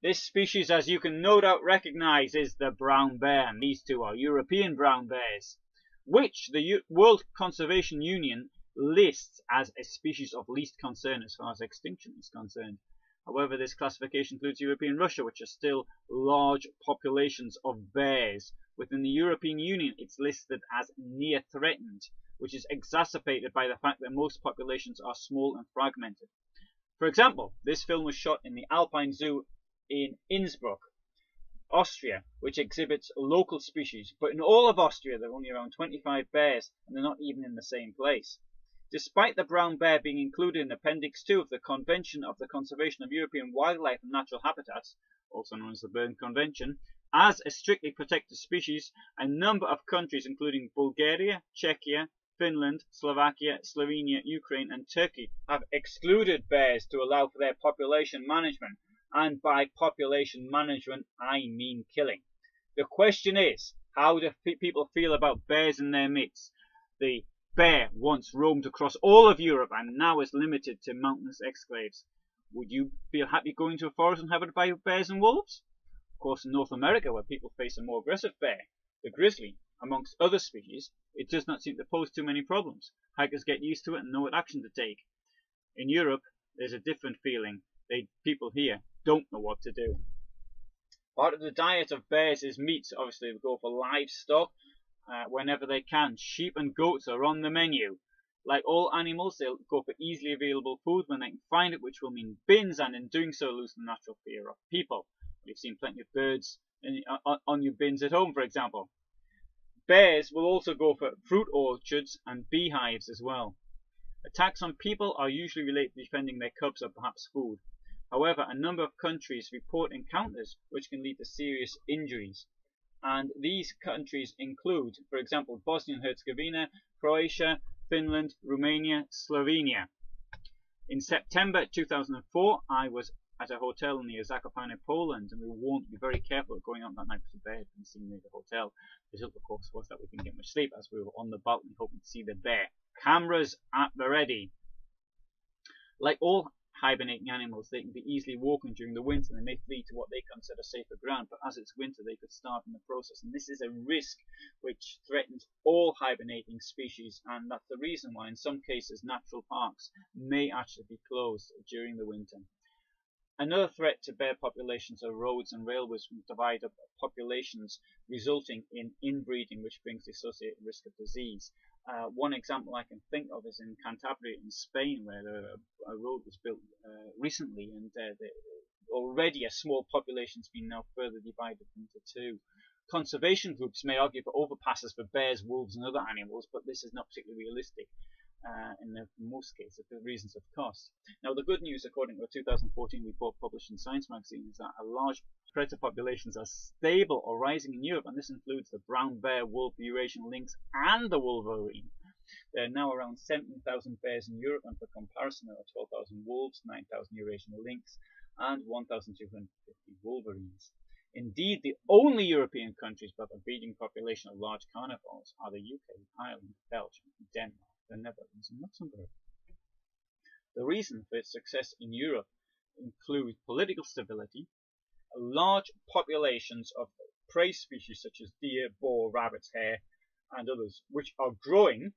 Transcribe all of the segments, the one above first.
This species, as you can no doubt recognize, is the brown bear. And these two are European brown bears, which the World Conservation Union lists as a species of least concern as far as extinction is concerned. However, this classification includes European Russia, which are still large populations of bears. Within the European Union, it's listed as near threatened, which is exacerbated by the fact that most populations are small and fragmented. For example, this film was shot in the Alpine Zoo in Innsbruck, Austria, which exhibits local species, but in all of Austria there are only around 25 bears, and they're not even in the same place. Despite the brown bear being included in Appendix 2 of the Convention of the Conservation of European Wildlife and Natural Habitats, also known as the Berne Convention, as a strictly protected species, a number of countries including Bulgaria, Czechia, Finland, Slovakia, Slovenia, Ukraine and Turkey have excluded bears to allow for their population management, and by population management I mean killing. The question is, how do people feel about bears in their midst? The bear once roamed across all of Europe and now is limited to mountainous exclaves. Would you feel happy going to a forest inhabited by bears and wolves? Of course, in North America, where people face a more aggressive bear, the grizzly, amongst other species, it does not seem to pose too many problems. Hikers get used to it and know what action to take. In Europe, there's a different feeling. People here don't know what to do. Part of the diet of bears is meat. Obviously, they go for livestock whenever they can. Sheep and goats are on the menu. Like all animals, they'll go for easily available food when they can find it, which will mean bins, and in doing so lose the natural fear of people. We've seen plenty of birds on your bins at home, for example. Bears will also go for fruit orchards and beehives as well. Attacks on people are usually related to defending their cubs or perhaps food. However, a number of countries report encounters which can lead to serious injuries. And these countries include, for example, Bosnia and Herzegovina, Croatia, Finland, Romania, Slovenia. In September 2004, I was at a hotel near Zakopane, Poland, and we were warned to be very careful going out that night because the bear had been seen near the hotel. The result, of course, was that we didn't get much sleep as we were on the balcony hoping to see the bear. Cameras at the ready. Like all hibernating animals, they can be easily woken during the winter, and they may flee to what they consider safer ground, but as it's winter they could starve in the process, and this is a risk which threatens all hibernating species, and that's the reason why in some cases natural parks may actually be closed during the winter. Another threat to bear populations are roads and railways which divide up populations, resulting in inbreeding, which brings the associated risk of disease. One example I can think of is in Cantabria in Spain, where a road was built recently, and already a small population has been now further divided into two. Conservation groups may argue for overpasses for bears, wolves and other animals, but this is not particularly realistic in most cases for reasons of cost. Now, the good news, according to a 2014 report published in Science magazine, is that a large predator populations are stable or rising in Europe, and this includes the brown bear, wolf, Eurasian lynx and the wolverine. There are now around 17,000 bears in Europe, and for comparison there are 12,000 wolves, 9,000 Eurasian lynx and 1,250 wolverines. Indeed, the only European countries with a breeding population of large carnivores are the UK, Ireland, Belgium, Denmark, the Netherlands and Luxembourg. The reason for its success in Europe include political stability, large populations of prey species such as deer, boar, rabbits, hare and others, which are growing,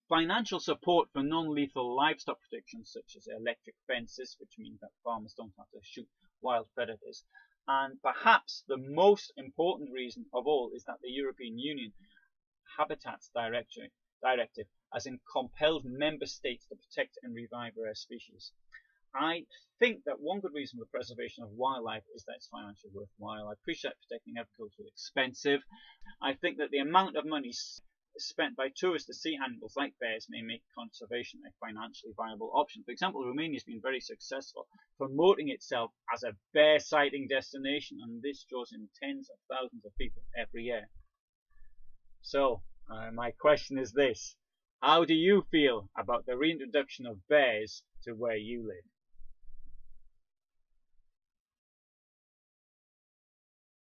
financial support for non-lethal livestock protections such as electric fences, which means that farmers don't have to shoot wild predators, and perhaps the most important reason of all is that the European Union Habitats Directive has compelled member states to protect and revive rare species. I think that one good reason for the preservation of wildlife is that it's financially worthwhile. I appreciate protecting agriculture is expensive. I think that the amount of money spent by tourists to see animals like bears may make conservation a financially viable option. For example, Romania has been very successful promoting itself as a bear sighting destination, and this draws in tens of thousands of people every year. So, my question is this: how do you feel about the reintroduction of bears to where you live?